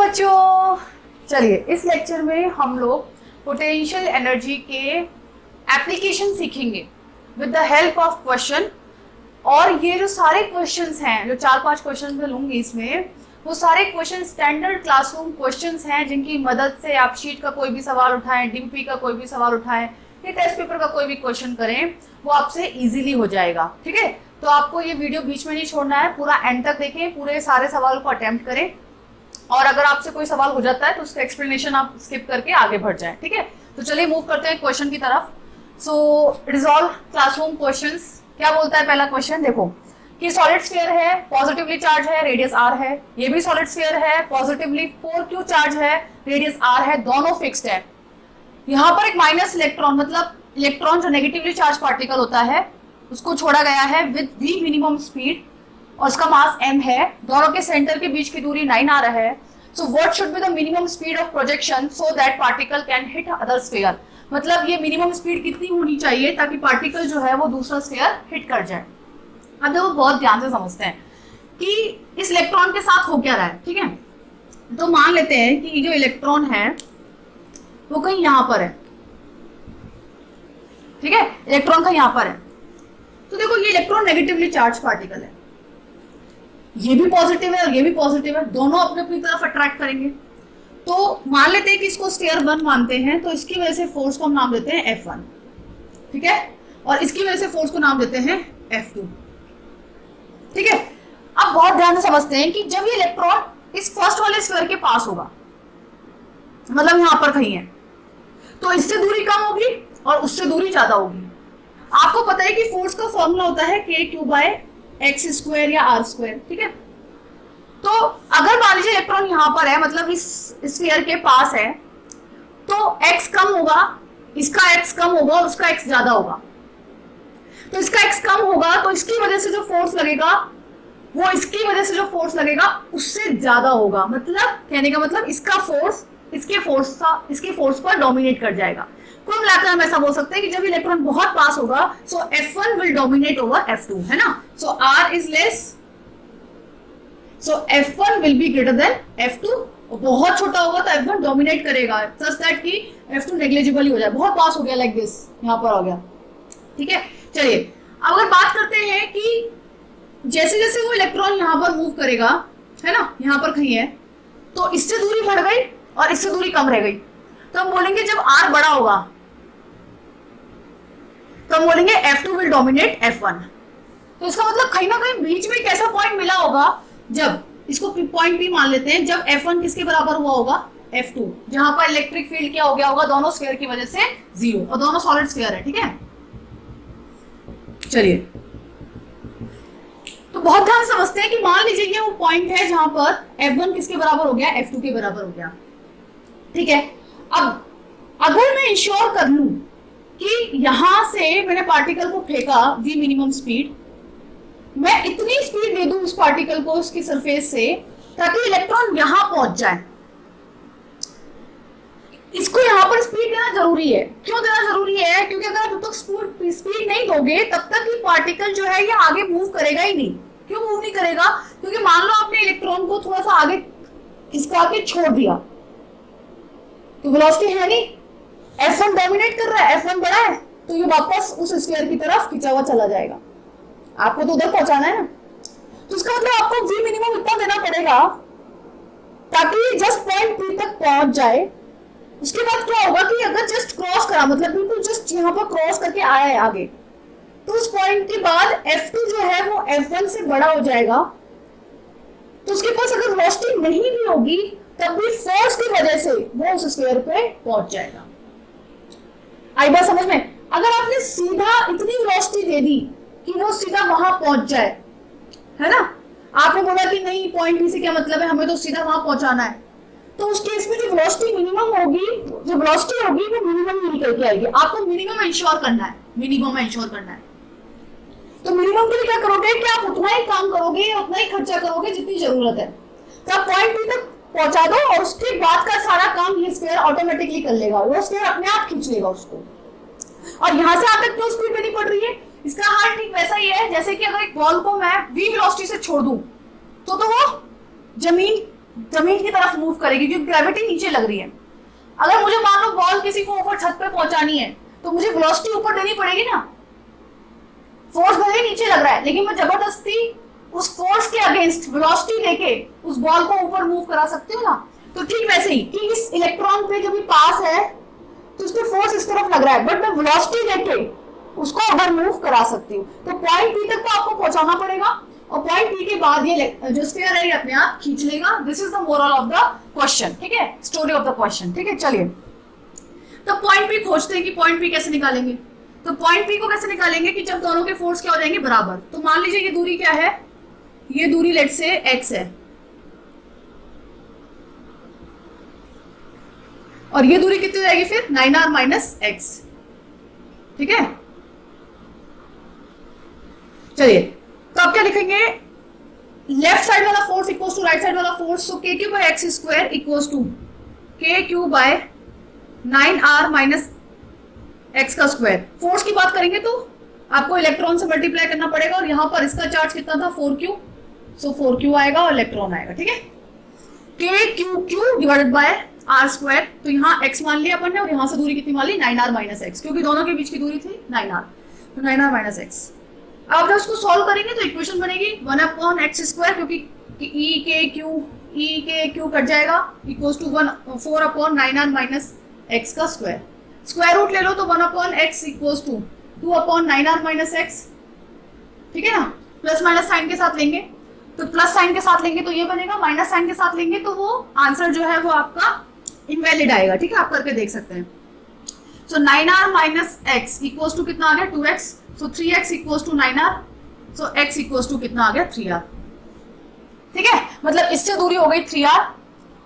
बच्चों, चलिए इस लेक्चर में हम लोग पोटेंशियल एनर्जी के एप्लीकेशन सीखेंगे with the help of question. और ये जो सारे क्वेश्चंस हैं, जो 4-5 क्वेश्चन मैं लूंगी इसमें, वो सारे क्वेश्चन स्टैंडर्ड क्लासरूम क्वेश्चंस हैं जिनकी मदद से आप शीट का कोई भी सवाल उठाएं, डीपी का कोई भी सवाल उठाएं या टेस्ट पेपर का कोई भी क्वेश्चन करें, वो आपसे इजीली हो जाएगा। ठीक है, तो आपको ये वीडियो बीच में नहीं छोड़ना है, पूरा एंड तक देखें, पूरे सारे सवाल को अटेम्प्ट करें और अगर आपसे कोई सवाल हो जाता है तो उसका एक्सप्लेनेशन आप स्किप करके आगे बढ़ जाएं। ठीक है, तो चलिए मूव करते हैं क्वेश्चन की तरफ। सो रिजॉल्व क्लासरूम क्वेश्चंस। क्या बोलता है पहला क्वेश्चन? देखो कि सॉलिड स्फीयर है, पॉजिटिवली चार्ज है, रेडियस r है। ये भी सॉलिड स्फीयर है, पॉजिटिवली 4q चार्ज है, रेडियस r है, दोनों फिक्स्ड है। यहाँ पर एक माइनस इलेक्ट्रॉन, मतलब इलेक्ट्रॉन जो नेगेटिवली चार्ज पार्टिकल होता है उसको छोड़ा गया है विद v मिनिमम स्पीड और उसका मास m है। दोनों के सेंटर के बीच की दूरी 9 आ रहा है। So what should be the minimum speed of projection so that particle can hit other sphere. मतलब ये मिनिमम स्पीड कितनी होनी चाहिए ताकि पार्टिकल जो है वो दूसरा स्फीयर हिट कर जाए। अब देखो बहुत ध्यान से समझते हैं कि इस इलेक्ट्रॉन के साथ हो क्या रहा है। ठीक है, तो मान लेते हैं कि जो इलेक्ट्रॉन है वो कहीं यहां पर है। ठीक है, इलेक्ट्रॉन का यहां पर है। तो देखो ये इलेक्ट्रॉन नेगेटिवली चार्ज पार्टिकल है, ये भी पॉजिटिव है और ये भी पॉजिटिव है, दोनों अपने अपनी तरफ अट्रैक्ट करेंगे। तो मान लेते हैं कि इसको स्फीयर 1 मानते हैं, तो इसकी वजह से फोर्स को हम नाम देते हैं F1। ठीक है, और इसकी वजह से फोर्स को नाम देते हैं F2। ठीक है, अब बहुत ध्यान से समझते हैं कि जब ये इलेक्ट्रॉन इस फर्स्ट वाले स्फीयर के पास होगा, मतलब यहां पर कहीं है, तो इससे दूरी कम होगी और उससे दूरी ज्यादा होगी। आपको पता है कि फोर्स का फॉर्मूला होता है kq/x² या r²। ठीक है, तो अगर मान लीजिए इलेक्ट्रॉन यहां पर है, मतलब इस स्फीयर के पास है, तो x कम होगा, इसका x कम होगा और उसका x ज्यादा होगा। तो इसका x कम होगा तो इसकी वजह से जो फोर्स लगेगा वो इसकी वजह से जो फोर्स लगेगा उससे ज्यादा होगा। मतलब कहने का मतलब इसका फोर्स इसके फोर्स पर डोमिनेट कर जाएगा। कुल मिलाकर हम ऐसा बोल सकते हैं कि जब इलेक्ट्रॉन बहुत पास होगा सो F1 will dominate over F2, है ना। सो R is less, so F1 will be greater than F2। बहुत छोटा होगा तो F1 डोमिनेट करेगा सच दैट कि F2 नेग्लिजिबल ही हो जाए। बहुत पास हो गया लाइक दिस, यहाँ पर हो गया। ठीक है, चलिए अब अगर बात करते हैं कि जैसे जैसे वो इलेक्ट्रॉन यहाँ पर मूव करेगा, है ना, यहाँ पर कहीं है, तो इससे दूरी बढ़ गई और इससे दूरी कम रह गई। तो हम बोलेंगे जब R बड़ा होगा तो हम बोलेंगे F2 विल डोमिनेट F1। तो इसका मतलब कहीं ना कहीं बीच में एक ऐसा पॉइंट मिला होगा, जब इसको पॉइंट P मान लेते हैं, जब F1 किसके बराबर हुआ होगा? F2, जहां पर इलेक्ट्रिक फील्ड क्या हो गया होगा दोनों स्फीयर की वजह से 0, और दोनों सॉलिड स्फीयर है। ठीक है, चलिए तो बहुत ध्यान समझते हैं कि मान लीजिए ये वो पॉइंट है जहां पर F1 किसके बराबर हो गया? F2 के बराबर हो गया। ठीक है, अब अगर मैं इंश्योर कर लूं कि यहां से मैंने पार्टिकल को फेंका v मिनिमम स्पीड, मैं इतनी स्पीड दे दूं उस पार्टिकल को उसकी सरफेस से ताकि इलेक्ट्रॉन यहां पहुंच जाए। इसको यहां पर स्पीड देना जरूरी है। क्यों देना जरूरी है? क्योंकि अगर आप जब तक स्पीड नहीं दोगे तब तक ये पार्टिकल जो है ये आगे मूव करेगा ही नहीं। क्यों मूव नहीं करेगा? क्योंकि मान लो आपने इलेक्ट्रॉन को थोड़ा सा आगे खिसका के छोड़ दिया तो वेलोसिटी है नहीं, F1 डोमिनेट कर रहा है, F1 बड़ा है, तो ये वापस उस स्फीयर की तरफ खिंचा हुआ चला जाएगा। आपको तो उधर पहुंचाना है ना, तो इसका मतलब आपको v मिनिमम इतना देना पड़ेगा ताकि जस्ट पॉइंट P तक पहुंच जाए। उसके बाद क्या होगा कि अगर जस्ट क्रॉस करा, मतलब बिल्कुल जस्ट यहाँ पर क्रॉस करके आया है आगे, तो उस पॉइंट के बाद F2 जो है वो F1 से बड़ा हो जाएगा। तो उसके पास अगर वेलोसिटी नहीं भी होगी तब भी फोर्स की वजह से वो उस स्फीयर पे पहुंच जाएगा। आई बात समझ में? अगर आपने सीधा इतनी वेलोसिटी दे दी कि वो सीधा वहां पहुंच जाए, है ना, आपने बोला कि नहीं पॉइंट बी से क्या मतलब है, हमें तो सीधा वहां पहुंचाना है, तो उस केस में जो वेलोसिटी मिनिमम होगी, जो वेलोसिटी होगी वो मिनिमम ही निकल के आएगी। आपको मिनिमम इंश्योर करना है, मिनिमम इंश्योर करना है। तो मिनिमम के लिए क्या करोगे कि आप उतना ही काम करोगे, उतना ही खर्चा करोगे जितनी जरूरत है। तो आप पॉइंट बी तक पहुंचा दो और उसके बाद का सारा काम ये स्फीयर ऑटोमेटिकली कर लेगा, वो स्फीयर अपने आप खींच लेगा उसको। और यहां से आप तक क्यों स्पीड देनी पड़ रही है? इसका हाल ठीक वैसा ही है जैसे कि अगर एक बॉल को मैं v वेलोसिटी से छोड़ दूं तो वो जमीन जमीन की तरफ मूव करेगी क्योंकि ग्रेविटी नीचे लग रही है। अगर मुझे मान लो बॉल किसी को ऊपर छत पे पहुंचानी है तो मुझे वेलोसिटी ऊपर देनी पड़ेगी ना, फोर्स भले ही नीचे लग रहा है लेकिन मैं जबरदस्ती उस फोर्स के अगेंस्ट वेलोसिटी देके उस बॉल को ऊपर मूव करा सकती हूँ ना। तो ठीक वैसे ही कि इस इलेक्ट्रॉन पे जब भी पास है तो उस पर फोर्स इस तरफ लग रहा है, बट मैं वेलोसिटी देके उसको उधर मूव करा सकती हूँ। तो पॉइंट पी तक तो आपको पहुंचाना पड़ेगा और पॉइंट पी के बाद ये जो स्फीयर है ये अपने आप खींच लेगा। This is the moral of the question, ठीक है, स्टोरी ऑफ द क्वेश्चन, ठीक है। चलिए तो पॉइंट पी खोजते हैं कि पॉइंट पी कैसे निकालेंगे। तो पॉइंट पी को कैसे निकालेंगे कि जब दोनों के फोर्स क्या हो जाएंगे बराबर। तो मान लीजिए ये दूरी क्या है, ये दूरी लेट से x है और ये दूरी कितनी हो जाएगी फिर 9r माइनस x, ठीक है। चलिए तो आप क्या लिखेंगे, लेफ्ट साइड वाला force equals to right side वाला force, so k cube by X square equals to k cube by 9r minus x का स्क्वायर। फोर्स की बात करेंगे तो आपको इलेक्ट्रॉन से मल्टीप्लाई करना पड़ेगा और यहाँ पर इसका चार्ज कितना था 4q, सो 4q आएगा और इलेक्ट्रॉन आएगा, ठीक है। k Q divided bye r square, तो यहाँ x मान लिया अपन ने और यहाँ से दूरी कितनी मान ली 9r माइनस x, क्योंकि दोनों के बीच की दूरी थी 9r, तो 9r माइनस x। अब जब उसको सॉल्व करेंगे तो इक्वेशन बनेगी 1/x स्क्वायर, क्योंकि e के क्यू कट जाएगा equals to 4/9r minus x का स्क्वायर। स्क्वायर रूट ले लो तो 1/x equals to 2/9r minus x, ठीक है ना। प्लस माइनस साइन के साथ लेंगे तो प्लस साइन के साथ लेंगे तो ये बनेगा, माइनस साइन के साथ लेंगे तो वो आंसर जो है वो आपका इनवैलिड आएगा, ठीक है। आप करके देख सकते हैं। So 9r minus x equals to कितना आ गया 2x, so 3x equals to 9r, so x equals to कितना आ गया 3r, ठीक है। मतलब इससे दूरी हो गई 3r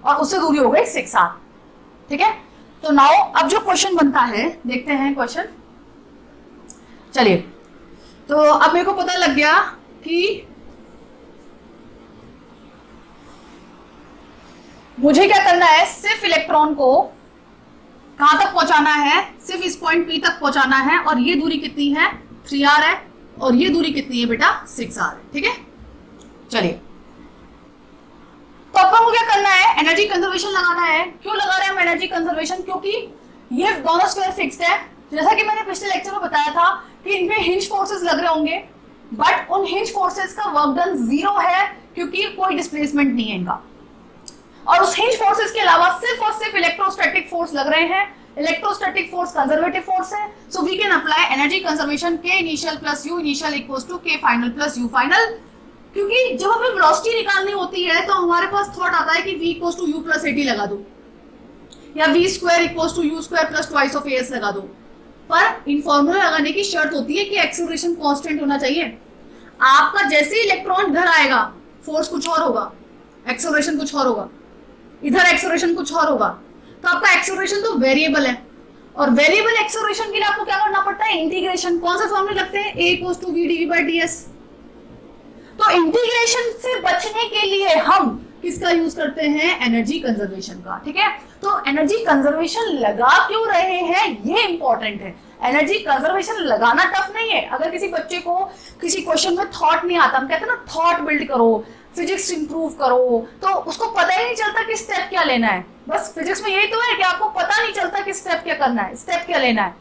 और उससे दूरी हो गई 6r, ठीक है। तो नाउ अब जो क्वेश्चन बनता है देखते हैं क्वेश्चन। चलिए तो अब मेरे को पता लग गया कि मुझे क्या करना है, सिर्फ इलेक्ट्रॉन को कहां तक पहुंचाना है, सिर्फ इस पॉइंट P तक पहुंचाना है और ये दूरी कितनी है 3r है और ये दूरी कितनी है बेटा 6r है, ठीक है। चलिए तो अपन को क्या करना है, एनर्जी कंजर्वेशन लगाना है। क्यों लगा रहे हैं हम एनर्जी कंजर्वेशन, क्योंकि ये दोनों स्क्वायर फिक्स्ड है। जैसा कि मैंने पिछले लेक्चर में बताया था कि इनमें हिंज फोर्सेस लग रहे होंगे, बट उन हिंज फोर्सेस का वर्क डन 0 है क्योंकि कोई डिस्प्लेसमेंट नहीं है इनका। और उस हिंज फोर्सेस के अलावा सिर्फ और सिर्फ इलेक्ट्रोस्टैटिक फोर्स लग रहे हैं। इलेक्ट्रोस्टैटिक फोर्स कंजर्वेटिव फोर्स है, so we can apply energy conservation K initial plus U initial equals to K final plus U final. क्योंकि जब हमें वेलोसिटी निकालनी होती है तो हमारे पास थॉट आता है कि V equals to U plus AT लगा दो या V square equals to U square plus twice of AS लगा दो, पर इन फॉर्मूला लगाने की शर्त होती है कि एक्सेलरेशन कांस्टेंट होना चाहिए। आपका जैसे ही इलेक्ट्रॉन इधर आएगा फोर्स कुछ और होगा, एक्सेलरेशन कुछ और होगा, इधर एक्सेलरेशन कुछ और होगा, तो आपका एक्सेलरेशन तो वेरिएबल है और वेरिएबल एक्सेलरेशन के लिए आपको क्या करना पड़ता है, इंटीग्रेशन। कौन सा फॉर्मूला लगते हैं, a equals to v dv by ds। तो इंटीग्रेशन से बचने के लिए हम किसका यूज करते हैं, एनर्जी कंजर्वेशन का, ठीक है। तो एनर्जी कंजर्वेशन लगा क्यों रहे हैं ये इंपॉर्टेंट है। एनर्जी कंजर्वेशन लगाना टफ नहीं है। अगर किसी बच्चे को किसी क्वेश्चन में थॉट नहीं आता, हम कहते हैं ना थॉट बिल्ड करो, फिजिक्स इंप्रूव करो, तो उसको पता ही नहीं चलता कि स्टेप क्या लेना है। बस फिजिक्स में यही तो है कि आपको पता नहीं चलता कि स्टेप क्या करना है, स्टेप क्या लेना है,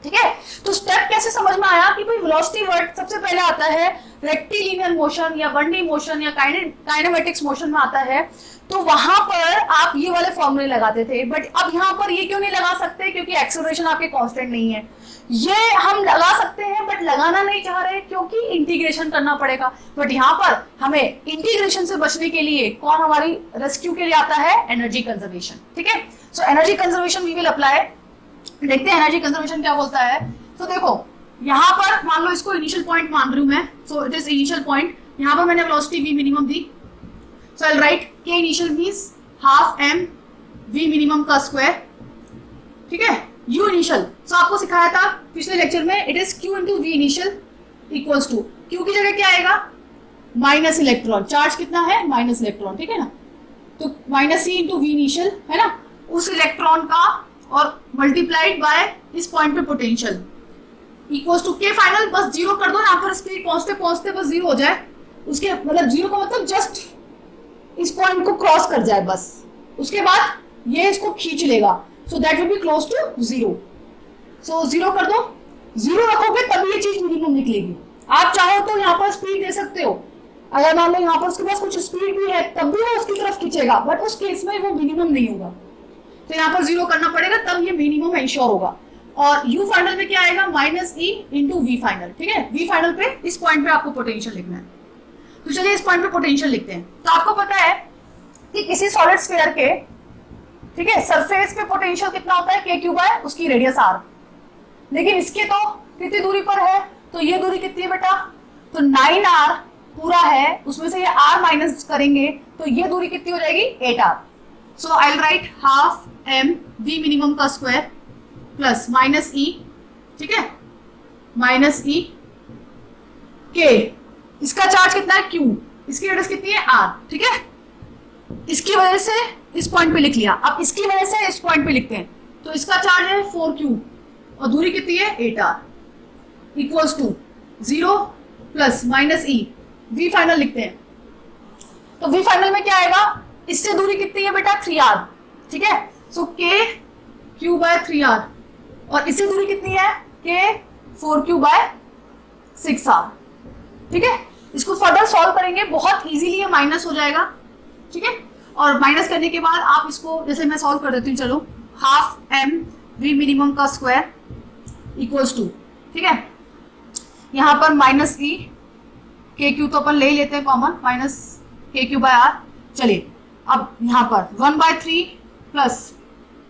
ठीक है। तो स्टेप कैसे समझ में आया कि भाई वेलोसिटी वर्ड सबसे पहले आता है रेक्टिलिनियर मोशन या 1D मोशन या काइनेमेटिक्स मोशन में आता है, तो वहां पर आप ये वाले फॉर्मूले लगाते थे। बट अब यहाँ पर ये क्यों नहीं लगा सकते, क्योंकि एक्सेलरेशन आपके कांस्टेंट नहीं है। ये हम लगा सकते हैं बट लगाना नहीं चाह रहे क्योंकि इंटीग्रेशन करना पड़ेगा। बट यहाँ पर हमें इंटीग्रेशन से बचने के लिए कौन हमारी रेस्क्यू के लिए आता है, एनर्जी कंजर्वेशन, ठीक है। So energy conservation we will apply. देखते हैं एनर्जी कंजर्वेशन क्या बोलता है। तो देखो यहाँ पर मान लो इसको इनिशियल पॉइंट मान रही हूँ मैं, so it is initial point. यहाँ पर मैंने वेलोसिटी v मिनिमम दी, so I write k initial means half m v minimum का स्क्वायर, ठीक है। u इनिशियल सो आपको सिखाया था पिछले लेक्चर में, it is q into v initial equals to q की जगह क्या आएगा, माइनस इलेक्ट्रॉन। चार्ज कितना है, माइनस इलेक्ट्रॉन, ठीक है ना। तो minus c into v initial है ना, उस इलेक्ट्रॉन का और मल्टीप्लाइड बाय इस पॉइंट पे potential equals to k final. बस जीरो कर दो यहाँ पर, स्पीड पहुंचते पहुंचते बस जीरो हो जाए। उसके मतलब जीरो का मतलब जस्ट इस पॉइंट को क्रॉस कर जाए बस, उसके बाद ये इसको खींच लेगा, so that will be close to zero. So zero कर दो, जीरो रखोगे तब ये चीज मिनिमम निकलेगी। आप चाहो तो यहाँ पर स्पीड दे सकते हो, अगर मान लो यहाँ पर उसके पास कुछ स्पीड भी है तब भी वो उसकी तरफ खींचेगा, बट उस केस में वो मिनिमम नहीं होगा, तो यहाँ पर जीरो करना पड़ेगा तब ये मिनिमम इंश्योर होगा। और यू फाइनल में क्या आएगा, minus E into V final. ठीक है, वी फाइनल पे इस पॉइंट पे आपको पोटेंशियल लिखना है। तो चलिए इस पॉइंट पे पोटेंशियल लिखते हैं। तो आपको पता है कि किसी सॉलिड स्फीयर के, ठीक है, सरफेस पे पोटेंशियल कितना होता है, के क्यूब है उसकी रेडियस आर, लेकिन इसके तो कितनी दूरी पर है, तो ये दूरी कितनी है बेटा, तो 9r पूरा है, उसमें से ये r माइनस करेंगे तो ये दूरी कितनी हो जाएगी, 8r। So I will write half m v minimum का स्क्वायर प्लस माइनस e, ठीक है, माइनस e के, इसका चार्ज कितना है q, इसकी रेडियस कितनी है r, ठीक है, इसकी वजह से इस पॉइंट पे लिख लिया। अब इसकी वजह से इस पॉइंट पे लिखते हैं, तो इसका चार्ज है 4q और दूरी कितनी है 8r, equals to 0 plus minus E, V final लिखते हैं। तो वी फाइनल में क्या आएगा, इससे दूरी कितनी है बेटा 3r, ठीक है, सो के क्यू बाय 3r, और इससे दूरी कितनी है के 4q बाय 6r, ठीक है। इसको फर्दर सॉल्व करेंगे, बहुत इजीली ये माइनस हो जाएगा, ठीक है, और माइनस करने के बाद आप इसको, जैसे मैं सॉल्व कर देती हूँ, चलो, हाफ m v मिनिमम का स्क्वायर इक्वल्स टू, ठीक है, यहाँ पर माइनस ई, के क्यू तो अपन ले ही लेते हैं common, minus K Q by are. चलिए अब यहाँ पर 1/3 प्लस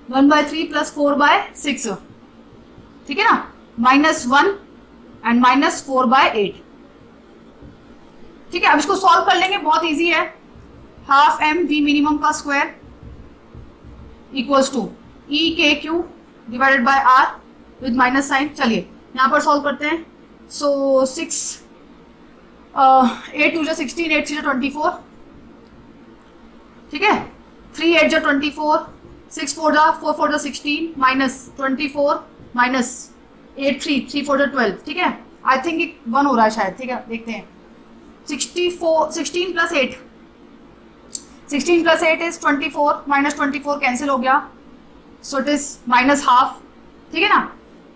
4/6, ठीक है ना, -1 एंड -4/8, ठीक है। अब इसको सॉल्व कर लेंगे, बहुत इजी है। हाफ m v मिनिमम का square equals to E K Q divided by R with minus sign. चलिए यहाँ पर सॉल्व करते हैं। सो 6 8 2 जा 16, 8 3 जा 24, ठीक है, 3 8 जा 24, 6 4 जा 4 4 जा 16, माइनस 24 माइनस 8 3 3 4 जा 12, ठीक है। आई थिंक 1 हो रहा है शायद, ठीक है, देखते हैं। 16 plus 8, 16 plus 8 is 24, minus 24 cancel हो गया, सो इट इज माइनस हाफ, ठीक है ना,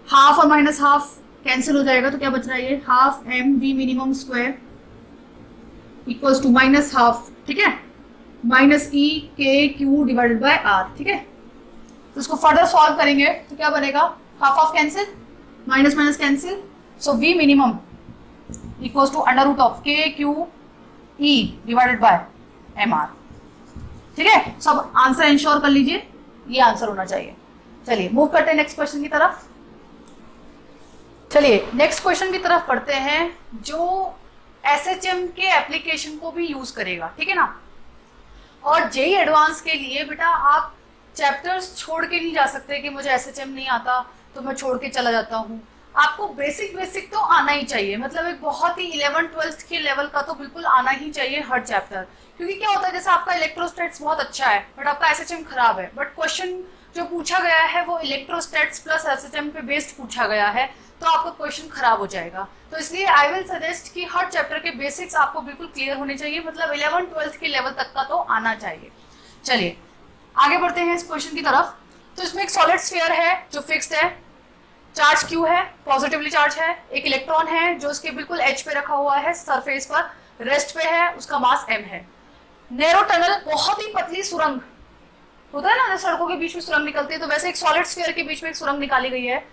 हाफ और माइनस हाफ कैंसिल हो जाएगा, तो क्या बच रहा है, ये half m v minimum square equals to minus half, ठीक है, minus E K Q divided by are, ठीक है। तो इसको फर्दर सॉल्व करेंगे तो क्या बनेगा, half of cancel, minus minus cancel, so v minimum equals to under root of K Q E divided by M R, ठीक है। सब आंसर इंश्योर कर लीजिए, ये आंसर होना चाहिए। चलिए मूव करते हैं नेक्स्ट क्वेश्चन की तरफ। चलिए नेक्स्ट क्वेश्चन की तरफ पढ़ते हैं, जो एसएचएम के एप्लीकेशन को भी यूज करेगा, ठीक है ना। और जेई एडवांस के लिए बेटा आप चैप्टर्स छोड़ के नहीं जा सकते कि मुझे एसएचएम नहीं आता तो मैं छोड़ के चला जाता हूँ। आपको बेसिक तो आना ही चाहिए, मतलब एक बहुत ही 11th-12th के लेवल का तो बिल्कुल आना ही चाहिए हर चैप्टर। क्योंकि क्या होता है, जैसे आपका इलेक्ट्रोस्टैट्स बहुत अच्छा है बट आपका एसएचएम खराब है, बट क्वेश्चन जो पूछा गया है वो इलेक्ट्रोस्टैट्स प्लस एसएचएम पे बेस्ड पूछा गया है, तो आपका क्वेश्चन खराब हो जाएगा। तो इसलिए आई विल सजेस्ट कि हर चैप्टर के बेसिक्स आपको बिल्कुल क्लियर होने चाहिए, मतलब 11th-12th के लेवल तक का तो आना चाहिए। चलिए आगे बढ़ते हैं इस क्वेश्चन की तरफ। तो इसमें एक सॉलिड स्फीयर है जो फिक्स्ड है, चार्ज क्यू है, पॉजिटिवली चार्ज है, एक इलेक्ट्रॉन है जो उसके बिल्कुल एज पे रखा हुआ है सरफेस पर, रेस्ट पे है, उसका मास m है। नैरो टनल, बहुत ही पतली सुरंग होता है ना, सड़कों के बीच में सुरंग निकलती है, तो वैसे एक सॉलिड स्फीयर के बीच में एक सुरंग निकाली गई है।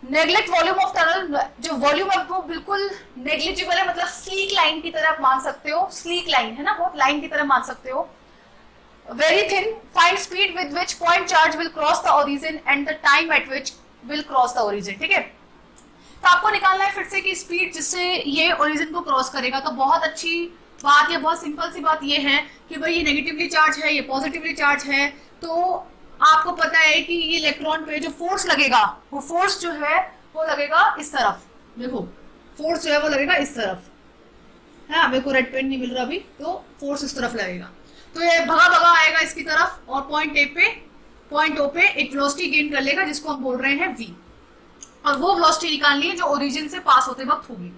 नेग्लेक्ट वॉल्यूम ऑफ टनल, जो वॉल्यूम है वो बिल्कुल नेग्लिजिबल है, मतलब स्लीक लाइन की तरह आप मान सकते हो, स्लीक लाइन है ना, बहुत लाइन की तरह मान सकते हो। Very thin, find speed with which point charge will cross the origin and the time at which will cross the origin, ठीक है। तो आपको निकालना है फिर से कि स्पीड जिससे ये ओरिजिन को क्रॉस करेगा। तो बहुत अच्छी बात या बहुत सिंपल सी बात ये है कि भाई ये नेगेटिवली चार्ज है, ये पॉजिटिवली चार्ज है, तो आपको पता है कि ये इलेक्ट्रॉन पे जो फोर्स लगेगा, वो फोर्स जो है वो लगेगा इस तरफ, देखो फोर्स जो है वो लगेगा इस तरफ, है, मेरे को रेड पेन नहीं मिल रहा अभी, तो फोर्स इस तरफ लगेगा, तो ये भगा भगा आएगा इसकी तरफ और पॉइंट ओ पे एक वेलोसिटी गेन कर लेगा जिसको हम बोल रहे हैं v, और वो वेलोसिटी निकालनी है जो ओरिजिन से पास होते वक्त होगी।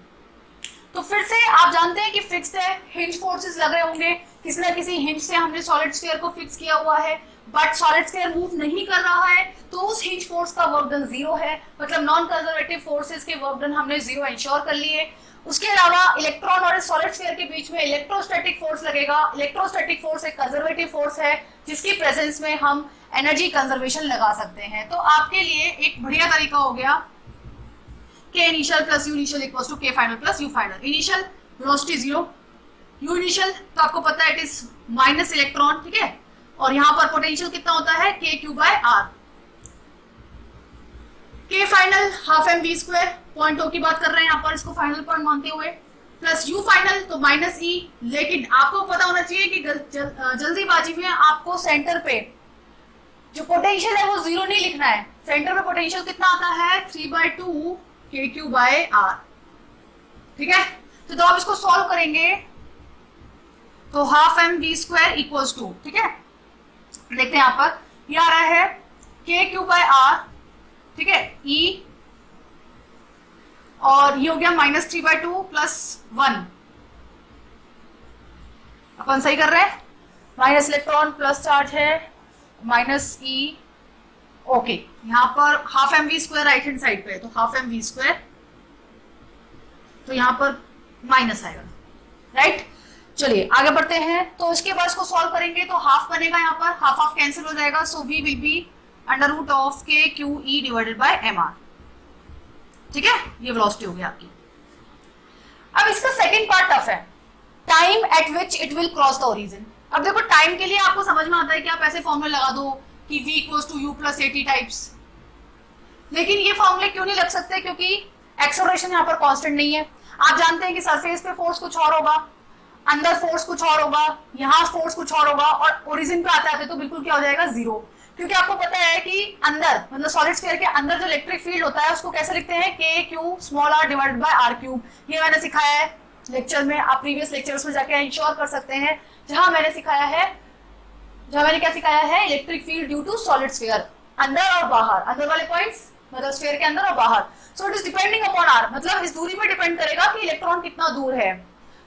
तो फिर से आप जानते हैं कि फिक्स्ड है, हिंज फोर्सेस लग रहे होंगे, किसी ना किसी हिंज से हमने सॉलिड स्फीयर को फिक्स किया हुआ है, बट सॉलिड स्फीयर मूव नहीं कर रहा है, तो उस हिंज फोर्स का वर्क डन जीरो है, मतलब नॉन कंजर्वेटिव फोर्सेस के वर्क डन हमने जीरो इंश्योर कर लिए। उसके अलावा इलेक्ट्रॉन और सॉलिड स्फीयर के बीच में इलेक्ट्रोस्टैटिक फोर्स लगेगा। इलेक्ट्रोस्टैटिक फोर्स एक कंजर्वेटिव फोर्स है जिसकी प्रेजेंस में हम एनर्जी कंजर्वेशन लगा सकते हैं। तो आपके लिए एक बढ़िया तरीका हो गया K initial plus U initial equals to K final plus U final. Initial velocity zero, U initial तो आपको पता है इट इज माइनस इलेक्ट्रॉन, ठीक है, और यहां पर पोटेंशियल कितना होता है K Q by R. K final half M V square, point O की बात कर रहे हैं यहाँ पर, इसको फाइनल पॉइंट मानते हुए, प्लस यू फाइनल तो माइनस ई। लेकिन आपको पता होना चाहिए कि जल्दीबाजी में आपको सेंटर पे जो पोटेंशियल है वो जीरो नहीं लिखना है। सेंटर पे पोटेंशियल कितना आता है 3/2 के क्यू बाय आर, ठीक है। तो जब आप इसको सॉल्व करेंगे तो half M V square equals to, ठीक है, देखते हैं यहाँ पर ये आ रहा है के क्यू बाय आर, ठीक है, ई, और ये हो गया -3/2 प्लस 1, अपन सही कर रहे हैं, माइनस इलेक्ट्रॉन प्लस चार्ज है माइनस ई, ओके। यहां पर half M V square right hand side पे है, तो हाफ एम वी स्क्वायर, तो यहां पर माइनस आएगा, राइट। चलिए आगे बढ़ते हैं। तो इसके बाद इसको सॉल्व करेंगे तो हाफ बनेगा, यहाँ पर हाफ हाफ कैंसिल हो जाएगा, so we will be under root of K Q E divided by M R, ठीक है। ये वेलोसिटी हो गई आपकी। अब इसका सेकंड पार्ट टफ है, time at which it will cross the origin. अब देखो टाइम के लिए आपको समझ में आता है कि आप ऐसे फॉर्मूले लगा दो कि v equals to u plus AT types, लेकिन ये फॉर्मूले क्यों नहीं लग सकते, क्योंकि एक्सेलरेशन यहाँ पर कांस्टेंट नहीं है। आप जानते हैं कि सरफेस पे फोर्स कुछ और होगा, अंदर फोर्स कुछ और होगा, यहाँ फोर्स कुछ और होगा, और ओरिजिन पे आते आते तो बिल्कुल क्या हो जाएगा जीरो, क्योंकि आपको पता है कि अंदर मतलब सॉलिड स्फीयर के अंदर जो इलेक्ट्रिक फील्ड होता है उसको कैसे लिखते हैं, K Q small R divided by R cube. ये मैंने सिखाया है लेक्चर में, आप प्रीवियस लेक्चर्स में जाके इंश्योर कर सकते हैं, जहां मैंने सिखाया है, जहां मैंने क्या सिखाया है, electric field due to solid sphere, अंदर और बाहर, अंदर वाले पॉइंट्स मतलब स्फीयर के अंदर और बाहर। So it is depending upon R, मतलब इस दूरी पे डिपेंड करेगा कि इलेक्ट्रॉन कितना दूर है।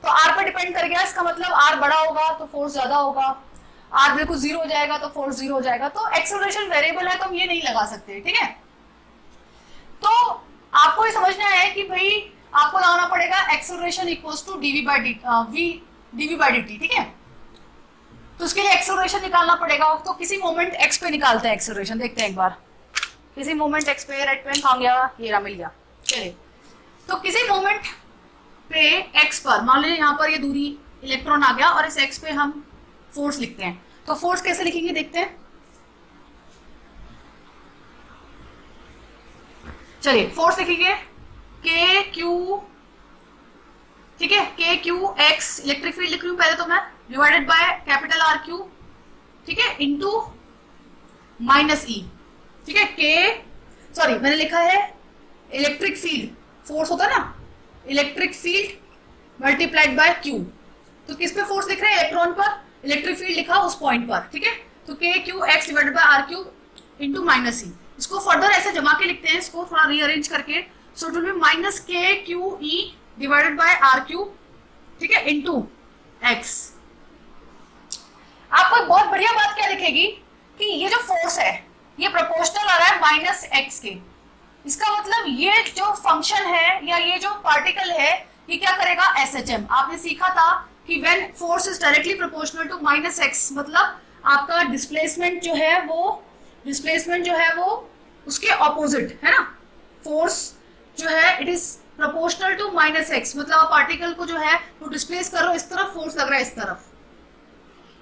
तो आर पे डिपेंड करेगा, इसका मतलब आर बड़ा होगा तो फोर्स ज्यादा होगा, आर बिल्कुल जीरो हो जाएगा तो फोर्स जीरो हो जाएगा। तो एक्सेलरेशन वेरिएबल है तो हम ये नहीं लगा सकते, ठीक है। तो आपको ये समझना है कि भाई आपको लगाना पड़ेगा acceleration equals to DV by D, ठीक है। तो उसके लिए एक्सेलरेशन निकालना पड़ेगा, तो किसी मोमेंट एक्स पे निकालते हैं एक्सेलरेशन, देखते हैं एक बार। किसी मोमेंट एक्स पे, रेड पेन कहाँ गया, ये रहा, मिल गया। चलिए, तो किसी मोमेंट पे एक्स पर, मान लीजिए यहाँ पर ये दूरी इलेक्ट्रॉन आ गया और इस एक्स पे हम फोर्स लिखते हैं, तो फोर्स कैसे लिखेंगे देखते हैं। चलिए फोर्स लिखेंगे के क्यू, ठीक है, K Q x electric field लिख रही हूं पहले तो मैं, divided by capital R Q, ठीक है, इनटू माइनस ई, ठीक है, के सॉरी मैंने लिखा है इलेक्ट्रिक फील्ड, फोर्स होता है ना, electric field multiplied by Q. तो किस पे फोर्स लिख रहे हैं, इलेक्ट्रॉन पर, इलेक्ट्रिक फील्ड लिखा उस पॉइंट पर, ठीक है। तो K Q X divided by R Q into minus E. इसको फर्दर ऐसे जमा के लिखते हैं, इसको थोड़ा रीअरेंज करके, so it will be minus K Q E divided by R Q, ठीक है, इनटू एक्स। आपको एक बहुत बढ़िया बात क्या लिखेगी कि ये जो फोर्स है ये प्रोपोर्शनल आ रहा है माइनस एक्स के। इसका मतलब ये जो फंक्शन है या ये जो पार्टिकल है ये क्या करेगा, एसएचएम। आपने सीखा था कि when force is directly proportional to minus X, मतलब आपका डिस्प्लेसमेंट जो है वो उसके ऑपोजिट है ना। फोर्स जो है it is proportional to minus X, मतलब आप पार्टिकल को जो है वो डिस्प्लेस कर रहे हो, इस तरफ फोर्स लग रहा है इस तरफ।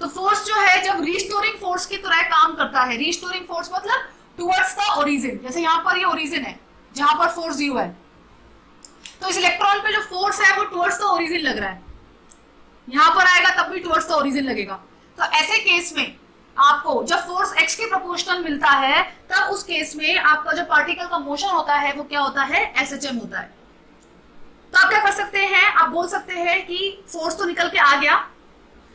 तो फोर्स जो है जब रीस्टोरिंग फोर्स की तरह काम करता है, रीस्टोरिंग फोर्स मतलब टुवर्ड्स द ओरिजिन, जैसे यहाँ पर ये ओरिजिन है जहां पर फोर्स जीरो है, तो इस इलेक्ट्रॉन पे जो फोर्स है वो टुवर्ड्स द ओरिजिन लग रहा है, यहां पर आएगा तब भी टुवर्ड्स द ओरिजिन लगेगा। तो ऐसे केस में आपको जब फोर्स एक्स के प्रोपोर्शनल मिलता है तब उस केस में आपका जो पार्टिकल का मोशन होता है वो क्या होता है, एसएचएम होता है। तो आप क्या कर सकते हैं, आप बोल सकते हैं कि फोर्स तो निकल के आ गया,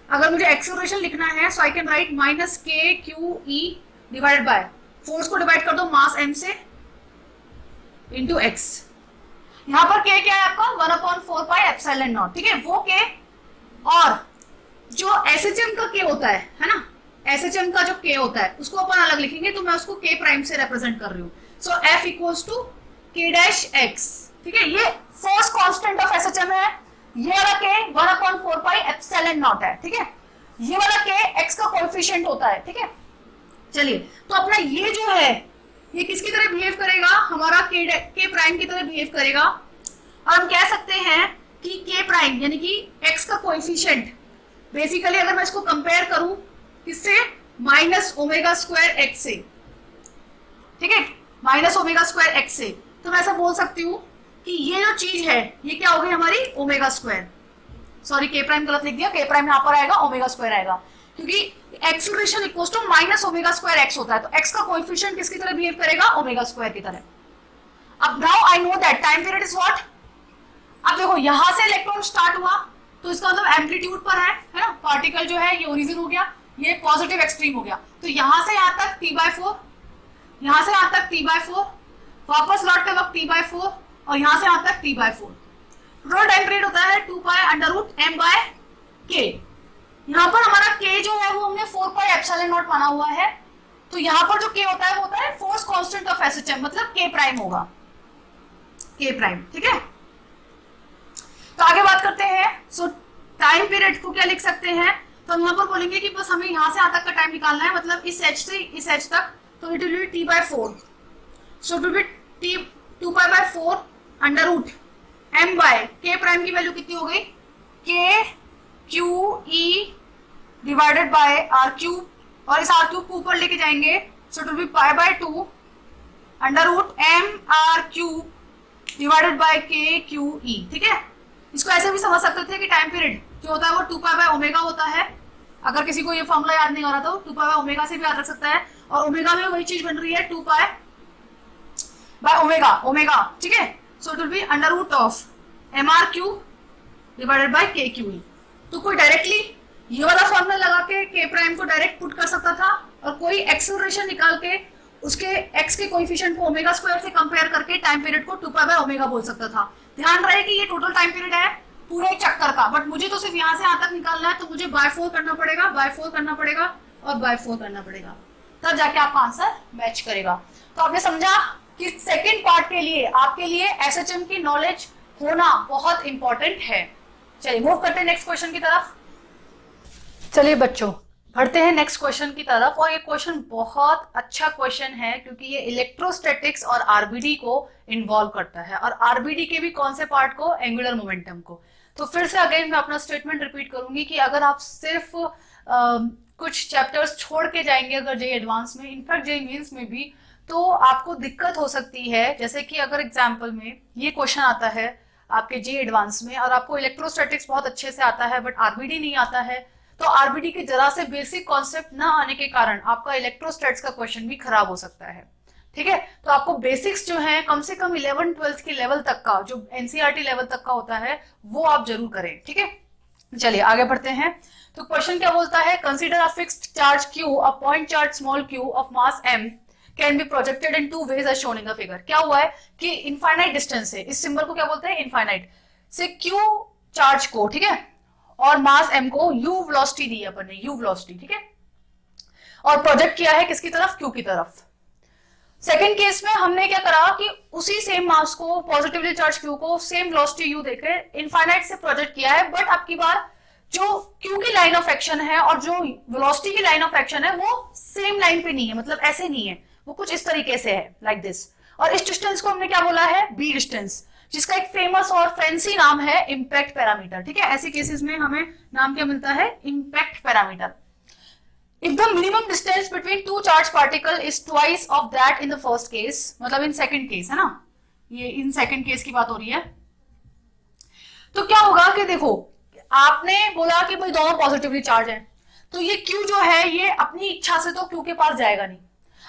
अगर मुझे एक्सेलरेशन लिखना है सो I can write minus K Q E divided bye, force को डिवाइड कर दो मास m से इंटू एक्स। यहां पर k क्या है आपका 1/4 पाई एप्सिलॉन नॉट, ठीक है, वो k, और जो SHM का K होता है ना, SHM का जो K होता है उसको अपन अलग लिखेंगे, तो मैं उसको K प्राइम से रिप्रेजेंट कर रही हूँ। So F equals to K dash X, ठीक है। ये फोर्स कांस्टेंट ऑफ SHM है, ये वाला K 1/4 पाई एप्सिलॉन नॉट है, ठीक है। ये वाला K X का कोएफिशिएंट होता है, ठीक है। चलिए, तो अपना ये जो है ये किसकी तरह बिहेव करेगा, हमारा K प्राइम की तरह बिहेव करेगा। और हम कह सकते हैं कि K प्राइम यानी कि X का कोएफिशिएंट बेसिकली अगर मैं इसको कंपेयर करूं किससे, माइनस ओमेगा स्क्वायर एक्स से, ठीक है, माइनस ओमेगा स्क्वायर एक्स से, तो मैं ऐसा बोल सकती हूँ कि ये जो चीज है ये क्या हो गई हमारी omega square, sorry K prime गलत लिख दिया, K प्राइम यहाँ पर आएगा ओमेगा स्क्वायर आएगा, क्योंकि acceleration equals to minus omega square X होता है, तो x का कोएफिशिएंट किसकी तरह बिहेव करेगा, ओमेगा स्क्वायर की तरह। अब now I know that time period is what. अब देखो यहां से इलेक्ट्रॉन स्टार्ट हुआ तो इसका मतलब एम्पलीट्यूड पर है ना, पार्टिकल जो है ये ओरिजिन हो गया, ये पॉजिटिव एक्सट्रीम हो गया, तो यहां से यहां तक T/4, यहां से यहां तक T/4, वापस लौटते वक्त T/4 और यहां से यहां तक T/4। टोटल टाइम पीरियड होता है 2 पाई अंडर रूट m/k। यहाँ पर हमारा K जो है वो हमने 4 पाई एप्सिलॉन नॉट माना हुआ है, तो यहाँ पर जो K होता है वो होता है फोर्स कांस्टेंट ऑफ SHM, मतलब K प्राइम होगा, K प्राइम, ठीक है। तो आगे बात करते हैं। सो टाइम पीरियड को क्या लिख सकते हैं, तो हम यहाँ पर बोलेंगे कि बस हमें यहाँ से यहाँ तक का टाइम निकालना है, मतलब इस H से इस H तक, तो it will be T/4, so it will be 2 pi 4 under root m/k prime की वैल्यू कितनी हो गई, K QE divided by R3, और इस R3 को ऊपर लेके जाएंगे, so it will be π/2 under root mR3 divided by K QE, ठीक है। इसको ऐसे भी समझ सकते थे कि टाइम पीरियड जो होता है वो 2 पाई ओमेगा होता है, अगर किसी को ये फॉर्मूला याद नहीं हो रहा तो 2 पाई ओमेगा से भी याद रख सकता है, और ओमेगा में वही चीज बन रही है 2 पाई ओमेगा, ठीक है। So it will be under root of mR3 divided by K QE। तो कोई डायरेक्टली ये वाला फॉर्मूला लगा के K प्राइम को डायरेक्ट पुट कर सकता था, और कोई एक्सेलरेशन निकाल के उसके x के कोएफिशिएंट को ओमेगा स्क्वायर से कंपेयर करके टाइम पीरियड को 2 पाई ओमेगा बोल सकता था। ध्यान रहे कि ये टोटल टाइम पीरियड है पूरे चक्कर का, बट मुझे तो सिर्फ यहाँ से यहाँ तक निकालना है, तो मुझे बाय 4 करना पड़ेगा, बाय 4 करना पड़ेगा और बाय 4 करना पड़ेगा, तब जाके आपका आंसर मैच करेगा। तो आपने समझा कि सेकेंड पार्ट के लिए आपके लिए SHM की नॉलेज होना बहुत इंपॉर्टेंट है। चलिए मूव करते हैं नेक्स्ट क्वेश्चन की तरफ। चलिए बच्चों बढ़ते हैं नेक्स्ट क्वेश्चन की तरफ, और ये क्वेश्चन बहुत अच्छा क्वेश्चन है क्योंकि ये इलेक्ट्रोस्टैटिक्स और आरबीडी को इन्वॉल्व करता है, और आरबीडी के भी कौन से पार्ट को, एंगुलर मोमेंटम को। तो फिर से अगेन मैं अपना स्टेटमेंट रिपीट करूंगी कि अगर आप सिर्फ कुछ चैप्टर्स छोड़ के जाएंगे अगर जेईई एडवांस में, इनफैक्ट जेईई मेंस में भी, तो आपको दिक्कत हो सकती है। जैसे कि अगर एग्जाम्पल में ये क्वेश्चन आता है आपके जेईई एडवांस में और आपको इलेक्ट्रोस्टैटिक्स बहुत अच्छे से आता है बट आरबीडी नहीं आता है, तो आरबीडी के जरा से बेसिक कॉन्सेप्ट ना आने के कारण आपका इलेक्ट्रोस्टैट्स का क्वेश्चन भी खराब हो सकता है, ठीक है। तो आपको बेसिक्स जो है कम से कम 11-12 के लेवल तक का, जो एनसीईआरटी लेवल तक का होता है, वो आप जरूर करें, ठीक है। चलिए आगे बढ़ते हैं। तो क्वेश्चन क्या बोलता है, consider a fixed charge q, a point charge small q of mass m can be projected in 2 ways as shown in the figure. क्या हुआ है कि इनफाइनाइट डिस्टेंस से, इस सिंबल को क्या बोलते हैं, इनफाइनाइट से q चार्ज को, ठीक है, और मास m को u वेलोसिटी दी है अपन ने, u वेलोसिटी, ठीक है, और प्रोजेक्ट किया है किसकी तरफ, q की तरफ। सेकेंड केस में हमने क्या करा कि उसी सेम मास को, पॉजिटिवली चार्ज q को सेम वेलोसिटी u देकर इनफाइनाइट से प्रोजेक्ट किया है, बट अब की बार जो q की लाइन ऑफ एक्शन है और जो वेलोसिटी की लाइन ऑफ एक्शन है वो सेम लाइन पे नहीं है, मतलब ऐसे नहीं है, वो कुछ इस तरीके से है, लाइक दिस। और इस डिस्टेंस को हमने क्या बोला है, b डिस्टेंस, जिसका एक फेमस और फैंसी नाम है इंपैक्ट पैरामीटर, ठीक है। ऐसे केसेस में हमें नाम क्या मिलता है, impact parameter. If the minimum distance between two charged particle is twice of that in the first case, मतलब in second case है ना, ये in second case की बात हो रही है, तो क्या होगा कि देखो आपने बोला कि भाई दोनों पॉजिटिवली चार्ज हैं, तो ये Q जो है ये अपनी इच्छा से तो Q के पास जाएगा नहीं,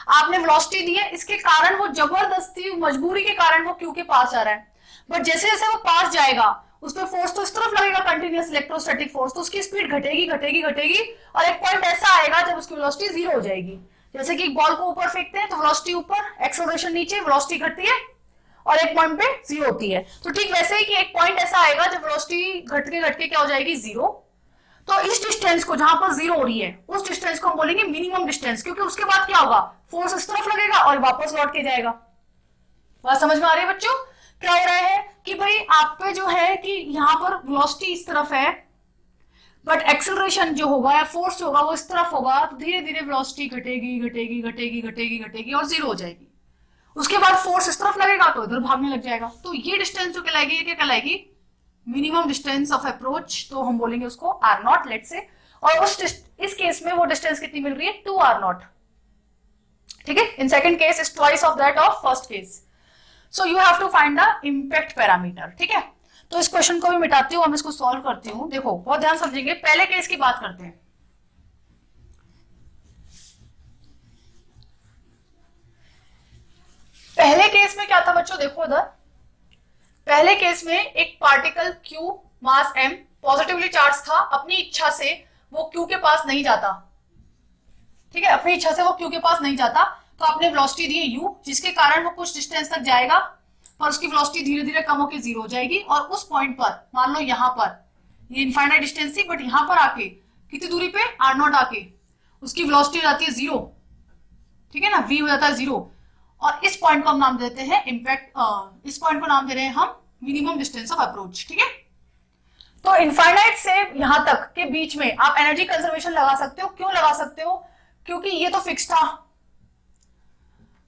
आपने वेलोसिटी दी है, इसके कारण वो जबरदस्ती मजबूरी के कारण वो Q के पास जा रहा है, बट जैसे जैसे वो पास जाएगा उसमें फोर्स तो इस तरफ लगेगा, कंटिन्यूअस इलेक्ट्रोस्टैटिक फोर्स, तो उसकी स्पीड घटेगी घटेगी घटेगी और एक पॉइंट ऐसा आएगा जब उसकी वेलोसिटी 0 हो जाएगी। जैसे कि एक बॉल को ऊपर फेंकते हैं तो वेलोसिटी ऊपर, एक्सेलरेशन नीचे, वेलोसिटी घटती है और एक पॉइंट पे 0 होती है। तो ठीक वैसे ही कि एक पॉइंट ऐसा आएगा जब वेलोसिटी घट के क्या हो जाएगी, 0। तो इस डिस्टेंस को जहां पर जीरो हो रही है उस डिस्टेंस को हम बोलेंगे मिनिमम डिस्टेंस, क्योंकि उसके बाद क्या होगा, फोर्स इस तरफ लगेगा और वापस लौट के जाएगा। बात समझ में आ रही है बच्चों? क्या हो रहा है कि भाई आप पे जो है कि यहाँ पर वेलोसिटी इस तरफ है, बट एक्सेलरेशन जो होगा या फोर्स होगा वो इस तरफ होगा, तो धीरे धीरे वेलोसिटी घटेगी घटेगी घटेगी घटेगी घटेगी और जीरो हो जाएगी। उसके बाद फोर्स इस तरफ लगेगा तो इधर भागने लग जाएगा। तो ये डिस्टेंस जो कहलाएगी, ये क्या कहलाएगी, मिनिमम डिस्टेंस ऑफ अप्रोच। तो हम बोलेंगे उसको आर नॉट, लेट से। और इस केस में वो डिस्टेंस कितनी मिल रही है, 2 आर नॉट। ठीक है, in second case is twice of that of first case. So you have to find the impact parameter. ठीक है, तो इस क्वेश्चन को भी मिटाती हूँ, हम इसको सॉल्व करती हूँ। देखो बहुत ध्यान समझेंगे, पहले केस की बात करते हैं। पहले केस में क्या था बच्चों, देखो इधर, पहले केस में एक पार्टिकल Q मास m पॉजिटिवली चार्ज था, अपनी इच्छा से वो Q के पास नहीं जाता। ठीक है, अपनी इच्छा से वो Q के पास नहीं जाता, तो आपने वेलोसिटी दी है u, जिसके कारण वो कुछ डिस्टेंस तक जाएगा, पर उसकी वेलोसिटी धीरे धीरे कम होकर जीरो हो जाएगी। और उस पॉइंट पर मान लो यहाँ पर ये इनफाइनाइट डिस्टेंस थी, बट यहाँ पर आके कितनी दूरी पे, आर नॉट आके उसकी वेलोसिटी हो जाती है जीरो। ठीक है ना, v हो जाता है जीरो। और इस पॉइंट को हम नाम देते हैं इम्पैक्ट, इस पॉइंट को नाम दे रहे हैं हम मिनिमम डिस्टेंस ऑफ अप्रोच। ठीक है, तो इनफाइनाइट से यहां तक के बीच में आप एनर्जी कंजर्वेशन लगा सकते हो। क्यों लगा सकते हो, क्योंकि ये तो फिक्स था,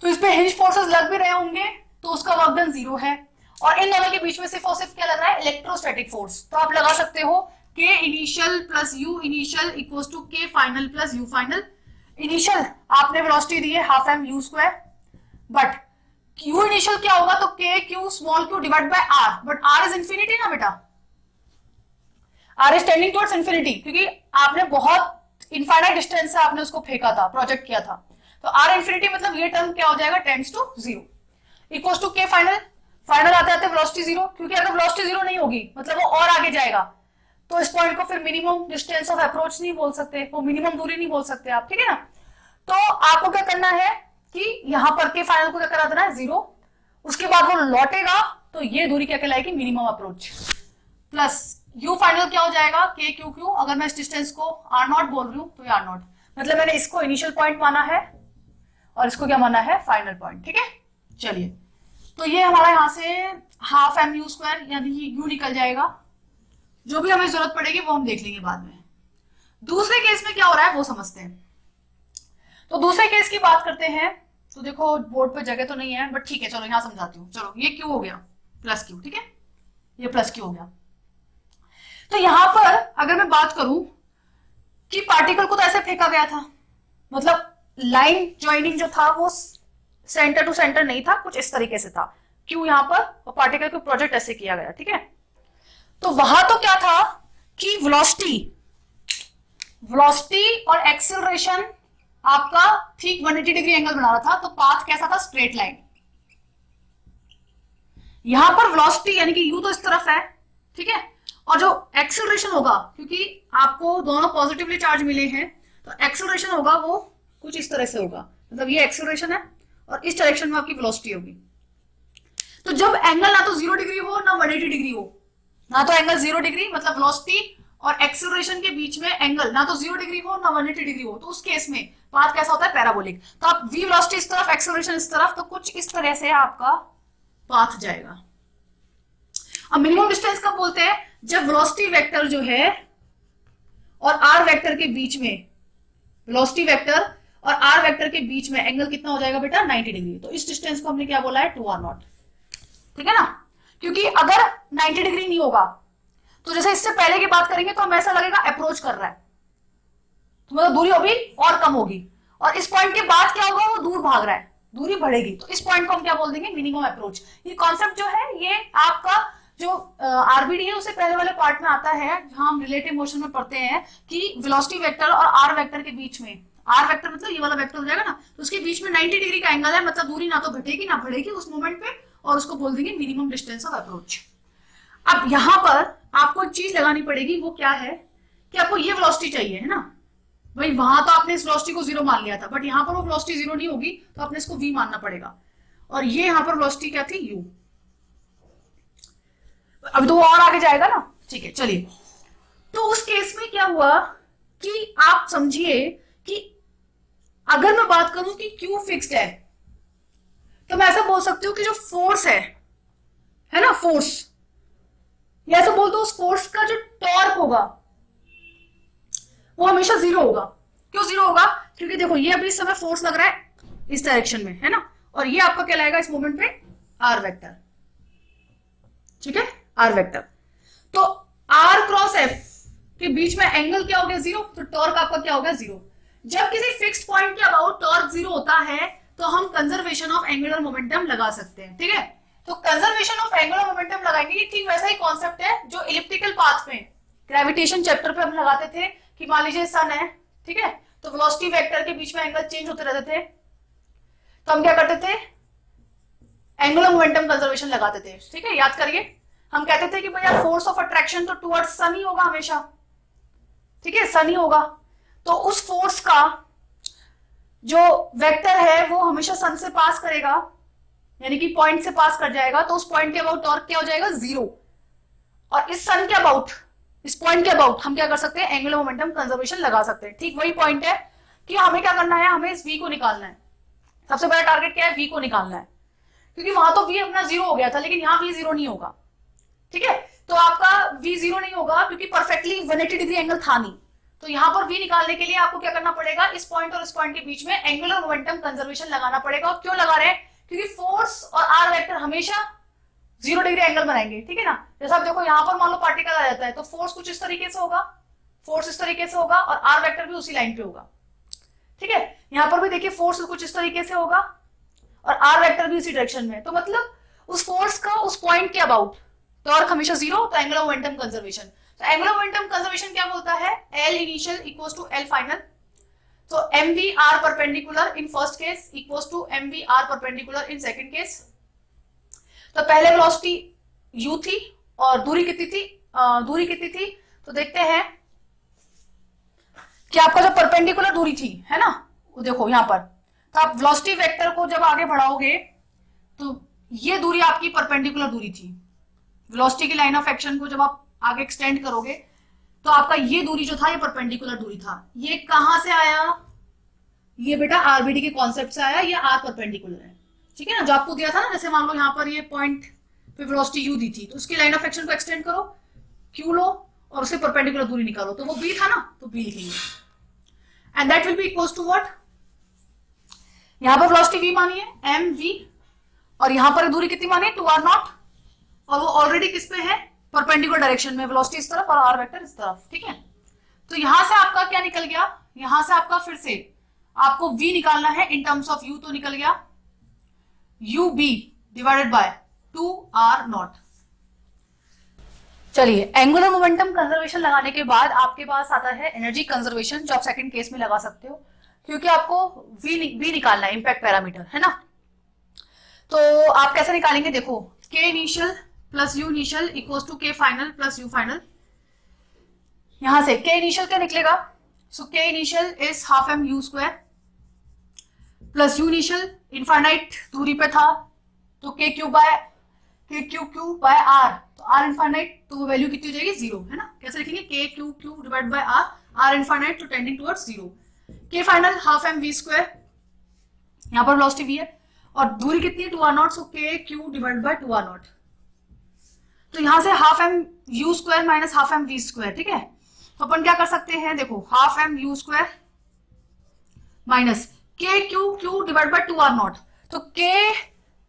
तो इस पे हिंज फोर्सेस लग भी रहे होंगे, तो उसका वर्क डन जीरो है। और इन दोनों के बीच में सिर्फ और सिर्फ क्या लग रहा है, इलेक्ट्रोस्टैटिक फोर्स। तो आप लगा सकते हो K initial plus U initial equals to K final plus U final. Initial आपने वेलोसिटी दी है half M U square, but Q initial क्या होगा, तो K Q small Q divide by R, but R is infinity ना बेटा, R is tending towards infinity, क्योंकि आपने बहुत इनफाइनाइट डिस्टेंस से आपने उसको फेंका था, प्रोजेक्ट किया था। तो आर इंफिनिटी मतलब ये टर्म क्या हो जाएगा, tends to zero, equals to K final. Final आते आते वेलोसिटी जीरो, क्योंकि अगर वेलोसिटी जीरो नहीं होगी मतलब वो और आगे जाएगा, तो इस पॉइंट को फिर मिनिमम डिस्टेंस ऑफ अप्रोच नहीं बोल सकते, वो मिनिमम दूरी नहीं बोल सकते आप। ठीक है ना, तो आपको क्या करना है कि यहां पर के फाइनल को क्या करा देना है, जीरो। उसके बाद वो लौटेगा, तो ये दूरी क्या कहलाएगी, minimum approach, plus U final क्या हो जाएगा, के क्यू क्यू। अगर मैं इस डिस्टेंस को आर नॉट बोल रही हूं तो ये आर नॉट, मतलब मैंने इसको इनिशियल पॉइंट माना है और इसको क्या माना है, फाइनल पॉइंट। ठीक है, चलिए, तो ये हमारा यहां से हाफ एम यू स्क्वायर यानी यू निकल जाएगा। जो भी हमें जरूरत पड़ेगी वो हम देख लेंगे बाद में। दूसरे केस में क्या हो रहा है वो समझते हैं। तो दूसरे केस की बात करते हैं। तो देखो बोर्ड पे जगह तो नहीं है, बट ठीक है, चलो यहां समझाती हूँ। चलो ये क्यू हो गया प्लस क्यू, ठीक है, ये प्लस क्यू हो गया। तो यहां पर अगर मैं बात करूं कि पार्टिकल को तो ऐसे फेंका गया था, मतलब लाइन ज्वाइनिंग जो था वो सेंटर टू सेंटर नहीं था, कुछ इस तरीके से था, क्यू यहां पर, और पार्टिकल को प्रोजेक्ट ऐसे किया गया। ठीक है, तो वहां तो क्या था कि वेलोसिटी और एक्सेलरेशन आपका ठीक 180 डिग्री एंगल बना रहा था, तो पाथ कैसा था, स्ट्रेट लाइन। यहां पर वेलोसिटी यानी कि यू तो इस तरफ है, ठीक है, और जो एक्सेलरेशन होगा, क्योंकि आपको दोनों पॉजिटिवली चार्ज मिले हैं, तो एक्सेलरेशन होगा वो कुछ इस तरह से होगा, मतलब ये एक्सेलरेशन है और इस डायरेक्शन में आपकी वेलोसिटी होगी। तो जब एंगल ना तो 0 डिग्री हो ना 180 डिग्री हो, ना तो एंगल 0 डिग्री मतलब वेलोसिटी और एक्सेलरेशन के बीच में एंगल ना तो 0 डिग्री हो ना 180 डिग्री हो, तो उस केस में पाथ कैसा होता है, पैराबोलिक। तो आप v वेलोसिटी इस तरफ, एक्सेलरेशन इस तरफ, तो कुछ इस तरह से आपका पाथ जाएगा। अब मिनिमम डिस्टेंस कब बोलते हैं, जब वेलोसिटी वेक्टर जो है और r वेक्टर के बीच में, वेलोसिटी वेक्टर और r वेक्टर के बीच में एंगल कितना हो जाएगा बेटा, 90 डिग्री। तो इस डिस्टेंस को हमने क्या बोला है, 2r0। ठीक है ना, क्योंकि अगर 90 डिग्री नहीं होगा तो जैसे इससे पहले की बात करेंगे तो हमें ऐसा लगेगा अप्रोच कर रहा है, तो मतलब दूरी अभी और कम होगी, और इस पॉइंट के बाद क्या होगा, वो दूर भाग रहा है, दूरी बढ़ेगी, तो इस पॉइंट को हम क्या बोल देंगे, मिनिमम अप्रोच। ये कॉन्सेप्ट जो है ये आपका जो आरबीडी है उससे पहले वाले पार्ट में आता है, जहां हम रिलेटिव मोशन में पढ़ते हैं कि वेलोसिटी वेक्टर और आर वेक्टर के बीच में, आर वेक्टर मतलब ये वाला वेक्टर हो जाएगा ना, तो उसके बीच में 90 डिग्री का एंगल है, मतलब दूरी ना तो घटेगी ना बढ़ेगी उस मोमेंट पे, और उसको बोल देंगे मिनिमम डिस्टेंस ऑफ अप्रोच। अब यहां पर आपको एक चीज लगानी पड़ेगी, वो क्या है कि आपको ये वेलोसिटी चाहिए, है ना भाई। वहां तो आपने इस वेलोसिटी को 0 मान लिया था, बट यहां पर वो वेलोसिटी 0 नहीं होगी, तो आपने इसको v मानना पड़ेगा, और ये यहां पर वेलोसिटी क्या थी, u। अब तो वो और आगे जाएगा ना, ठीक है, चलिए। तो उस केस में क्या हुआ कि आप समझिए कि अगर मैं बात करूं कि क्यू फिक्स्ड है, तो मैं ऐसा बोल सकती हूँ कि जो फोर्स है ना, फोर्स, या ऐसा बोल दो उस फोर्स का जो टॉर्क होगा वो हमेशा जीरो होगा। क्यों जीरो होगा? क्योंकि देखो ये अभी इस समय फोर्स लग रहा है इस डायरेक्शन में, है ना, और ये आपका कहलाएगा इस मोमेंट पे आर वेक्टर। ठीक है, आर वेक्टर। तो आर क्रॉस एफ के बीच में एंगल क्या हो गया? जीरो। तो टॉर्क आपका क्या हो गया? जीरो। जब किसी फिक्स्ड पॉइंट के अबाउट टॉर्क जीरो होता है तो हम कंजर्वेशन ऑफ एंगुलर मोमेंटम लगा सकते हैं। ठीक है, तो कंजर्वेशन ऑफ एंगुलर मोमेंटम लगाएंगे। ये ठीक वैसा ही कॉन्सेप्ट है जो इलिप्टिकल पाथ में ग्रेविटेशन चैप्टर पे हम लगाते थे कि मान लीजिए सन है, ठीक है, तो वेलोसिटी वेक्टर के बीच में एंगल चेंज होते रहते थे, तो हम क्या करते थे? एंगुलर मोमेंटम कंजर्वेशन लगाते थे। ठीक है, याद करिए, हम कहते थे कि भैया फोर्स ऑफ अट्रैक्शन तो टुवर्ड्स सन ही होगा हमेशा। ठीक है, सन ही होगा, तो उस फोर्स का जो वेक्टर है वो हमेशा सन से पास करेगा, यानी कि पॉइंट से पास कर जाएगा, तो उस पॉइंट के अबाउट टॉर्क क्या हो जाएगा? जीरो। और इस सन के अबाउट, इस पॉइंट के अबाउट हम क्या कर सकते हैं? एंगुलर मोमेंटम कंजर्वेशन लगा सकते हैं। ठीक वही पॉइंट है कि हमें क्या करना है, हमें इस v को निकालना है। सबसे बड़ा टारगेट क्या है? v को निकालना है, क्योंकि वहां तो v अपना जीरो हो गया था, लेकिन यहाँ v जीरो नहीं होगा। ठीक है, तो आपका v जीरो नहीं होगा क्योंकि परफेक्टली 180 डिग्री एंगल था नहीं। तो यहाँ पर v निकालने के लिए आपको क्या करना पड़ेगा? इस पॉइंट और इस पॉइंट के बीच में एंगुलर मोमेंटम कंजर्वेशन लगाना पड़ेगा। और क्यों लगा रहे हैं? क्योंकि फोर्स और आर वेक्टर हमेशा 0 डिग्री एंगल बनाएंगे। ठीक है ना, जैसा आप देखो यहाँ पर मान लो पार्टिकल आ जाता है तो फोर्स कुछ इस तरीके से होगा, फोर्स इस तरीके से होगा, और आर वेक्टर भी उसी लाइन पे होगा। ठीक है, यहाँ पर भी देखिए फोर्स कुछ इस तरीके से होगा और आर वेक्टर भी उसी डायरेक्शन में। तो मतलब उस फोर्स का उस पॉइंट के अबाउट टॉर्क हमेशा जीरो, तो एंगुलर मोमेंटम कंजर्वेशन। तो एंगुलर मोमेंटम कंजर्वेशन क्या बोलता है? L initial equals to L final. तो M V R perpendicular in first case equals to M V R perpendicular in second case. तो पहले velocity u थी और दूरी कितनी थी? दूरी कितनी थी? तो देखते हैं कि आपका जो परपेंडिकुलर दूरी थी, है ना, वो देखो यहां पर, तो आप वेलोसिटी वेक्टर को जब आगे बढ़ाओगे तो ये दूरी आपकी परपेंडिकुलर दूरी थी। वेलोसिटी की लाइन ऑफ एक्शन को जब आप आगे एक्सटेंड करोगे तो आपका ये दूरी जो था ये परपेंडिकुलर दूरी था। ये कहां से आया? ये बेटा आरबीडी के कॉन्सेप्ट से आया, ये आर परपेंडिकुलर है। ठीक है ना, जो आपको दिया था ना, जैसे मान लो यहाँ पर ये पॉइंट पे वेलोसिटी u दी थी, तो उसकी लाइन ऑफ एक्शन को एक्सटेंड करो, q लो और उससे परपेंडिकुलर दूरी निकालो, तो वो b था ना, तो b लिखेंगे। And that will be equals to what? यहाँ पर वेलोसिटी v मानी है mv, और यहाँ पर दूरी कितनी मानी है? 2r0, और वो ऑलरेडी किस पे है? परपेंडिकुलर डायरेक्शन में, वेलोसिटी इस तरफ और आर वेक्टर इस तरफ। ठीक है, तो यहां से आपका क्या निकल गया? यहां से आपका फिर से आपको v निकालना है इन टर्म्स ऑफ u, तो निकल गया ub डिवाइडेड बाय 2r0। चलिए, एंगुलर मोमेंटम कंजर्वेशन लगाने के बाद आपके पास आता है एनर्जी कंजर्वेशन, जो आप सेकंड केस में लगा सकते हो, क्योंकि आपको v निकालना है, इंपैक्ट पैरामीटर, है ना। तो आप कैसे निकालेंगे? देखो, k initial plus u initial equals to k final plus u final. यहां से k इनिशियल क्या निकलेगा? So k initial is half m u square plus u initial infinite दूरी पे था, तो k क्यू बाय r, तो r इनफाइनाइट, तो वो वैल्यू कितनी हो जाएगी? 0, है ना। कैसे लिखेंगे? k q divide by r infinite to tending towards 0। k final half m v square, यहाँ पर वेलोसिटी v है और दूरी कितनी है? 2r0, सो k q divide bye 2r0। तो यहां से half m u square minus half m v square. ठीक है, तो अपन क्या कर सकते हैं? देखो, half m u square minus k q divide bye 2r0, तो k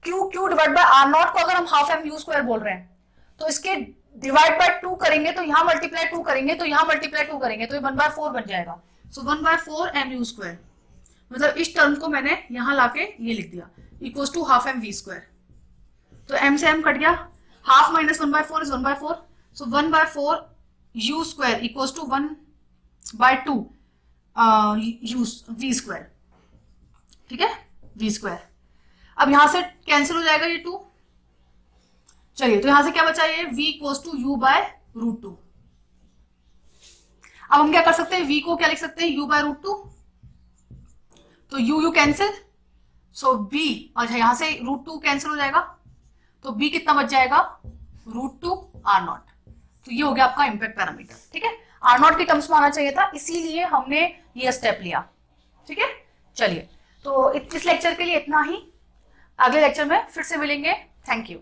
q divide bye r0 को अगर हम हाफ m u स्क्वायर बोल रहे हैं तो इसके डिवाइड बाय 2 करेंगे तो यहाँ मल्टीप्लाई 2 करेंगे तो यहाँ मल्टीप्लाई 2 करेंगे तो ये 1/4 बन जाएगा। सो 1/4 m u स्क्वायर, मतलब इस टर्म को मैंने यहाँ लाके ये लिख दिया equals to half m v square. तो m से m कट गया, half minus 1/4 is 1/4, so 1/4 u square equals to 1/2 u v square. ठीक है, v स्क्वायर। अब यहां से कैंसिल हो जाएगा ये 2। चलिए, तो यहां से क्या बचा? ये v equals to u by root 2। अब हम क्या कर सकते हैं? v को क्या लिख सकते हैं? u बाय रूट 2, तो u कैंसिल, सो b, अच्छा यहां से रूट 2 कैंसिल हो जाएगा, तो b कितना बच जाएगा? Root 2 r0। तो ये हो गया आपका इंपैक्ट पैरामीटर। ठीक है, R0 की टर्म्स में आना चाहिए था, इसीलिए हमने ये स्टेप लिया। ठीक है, चलिए तो इस लेक्चर के लिए इतना ही, अगले लेक्चर में फिर से मिलेंगे। Thank you.